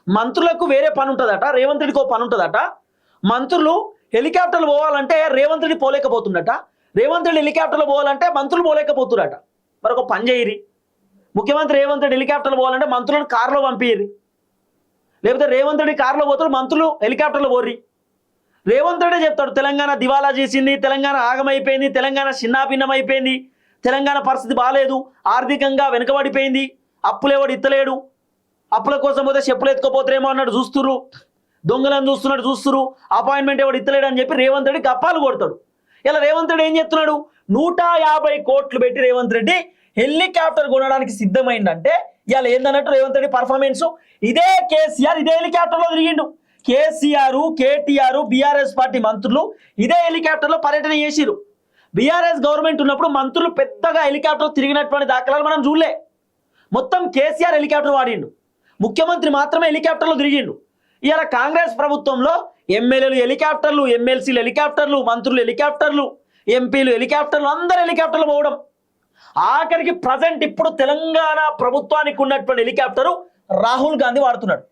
మంత్రులకు వేరే పని ఉంటుందట, రేవంత్ రెడ్డికి ఒక పని ఉంటుందట. మంత్రులు హెలికాప్టర్లు పోవాలంటే రేవంత్ రెడ్డి పోలేకపోతుండట, రేవంత్ రెడ్డి హెలికాప్టర్లు పోవాలంటే మంత్రులు పోలేకపోతురట. మరొక పని చేయరి, ముఖ్యమంత్రి రేవంత్ రెడ్డి హెలికాప్టర్లు పోవాలంటే మంత్రులను కారులో పంపియ్యి, లేకపోతే రేవంత్ రెడ్డి కారులో పోతారు, మంత్రులు హెలికాప్టర్లో పోర్రి. రేవంత్ రెడ్డి చెప్తాడు తెలంగాణ దివాలా చేసింది, తెలంగాణ ఆగమైపోయింది, తెలంగాణ చిన్నాభిన్నమైపోయింది, తెలంగాణ పరిస్థితి బాగాలేదు, ఆర్థికంగా వెనుకబడిపోయింది, అప్పులేవాడు ఇత్తలేడు, అప్పుల కోసం పోతే చెప్పులు ఎత్తుకోపోతారేమో అన్నాడు చూస్తురు, దొంగలను చూస్తున్నాడు చూస్తురు, అపాయింట్మెంట్ ఎవడు ఇత్తలేడు అని చెప్పి రేవంత్ రెడ్డి గప్పాలు కొడతాడు. ఇలా రేవంత్ రెడ్డి ఏం చెప్తున్నాడు, 150 కోట్లు పెట్టి రేవంత్ రెడ్డి హెలికాప్టర్ కొనడానికి సిద్ధమైందంటే ఇవాళ ఏందన్నట్టు రేవంత్ రెడ్డి పర్ఫార్మెన్స్. ఇదే కేసీఆర్ ఇదే హెలికాప్టర్లో తిరిగిండు, కేసీఆర్ కేటీఆర్ బీఆర్ఎస్ పార్టీ మంత్రులు ఇదే హెలికాప్టర్లో పర్యటన చేసిరు. బీఆర్ఎస్ గవర్నమెంట్ ఉన్నప్పుడు మంత్రులు పెద్దగా హెలికాప్టర్ తిరిగినటువంటి దాఖలాలు మనం చూడలే. మొత్తం కేసీఆర్ హెలికాప్టర్ వాడిండు, ముఖ్యమంత్రి మాత్రమే హెలికాప్టర్లో తిరిగిండు. ఇవాళ కాంగ్రెస్ ప్రభుత్వంలో ఎమ్మెల్యేలు హెలికాప్టర్లు, ఎమ్మెల్సీలు హెలికాప్టర్లు, మంత్రులు హెలికాప్టర్లు, ఎంపీలు హెలికాప్టర్లు, అందరు హెలికాప్టర్లు పోవడం. ఆఖరికి ప్రజెంట్ ఇప్పుడు తెలంగాణ ప్రభుత్వానికి ఉన్నటువంటి హెలికాప్టరు రాహుల్ గాంధీ వాడుతున్నాడు,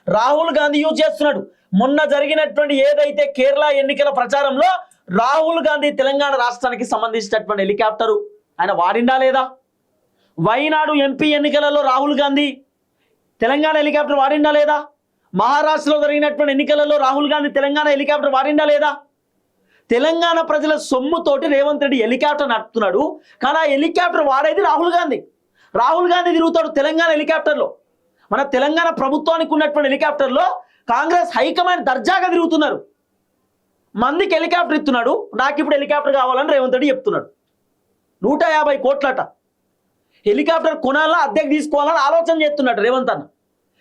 రాహుల్ గాంధీ యూజ్ చేస్తున్నాడు. మొన్న జరిగినటువంటి ఏదైతే కేరళ ఎన్నికల ప్రచారంలో రాహుల్ గాంధీ తెలంగాణ రాష్ట్రానికి సంబంధించినటువంటి హెలికాప్టరు ఆయన వాడిండా లేదా? వైనాడు ఎంపీ ఎన్నికలలో రాహుల్ గాంధీ తెలంగాణ హెలికాప్టర్ వాడిండా లేదా? మహారాష్ట్రలో జరిగినటువంటి ఎన్నికలలో రాహుల్ గాంధీ తెలంగాణ హెలికాప్టర్ వాడిండా లేదా? తెలంగాణ ప్రజల సొమ్ముతోటి రేవంత్ రెడ్డి హెలికాప్టర్ నడుపుతున్నాడు, కానీ ఆ హెలికాప్టర్ వాడేది రాహుల్ గాంధీ. రాహుల్ గాంధీ తిరుగుతాడు తెలంగాణ హెలికాప్టర్లో. మన తెలంగాణ ప్రభుత్వానికి ఉన్నటువంటి హెలికాప్టర్లో కాంగ్రెస్ హైకమాండ్ దర్జాగా తిరుగుతున్నారు. మందికి హెలికాప్టర్ ఇస్తున్నాడు, నాకు ఇప్పుడు హెలికాప్టర్ కావాలని రేవంత్ రెడ్డి చెప్తున్నాడు. 150 కోట్లట హెలికాప్టర్ కొనాలా, అద్దెకు తీసుకోవాలని ఆలోచన చేస్తున్నాడు రేవంత్ అన్న.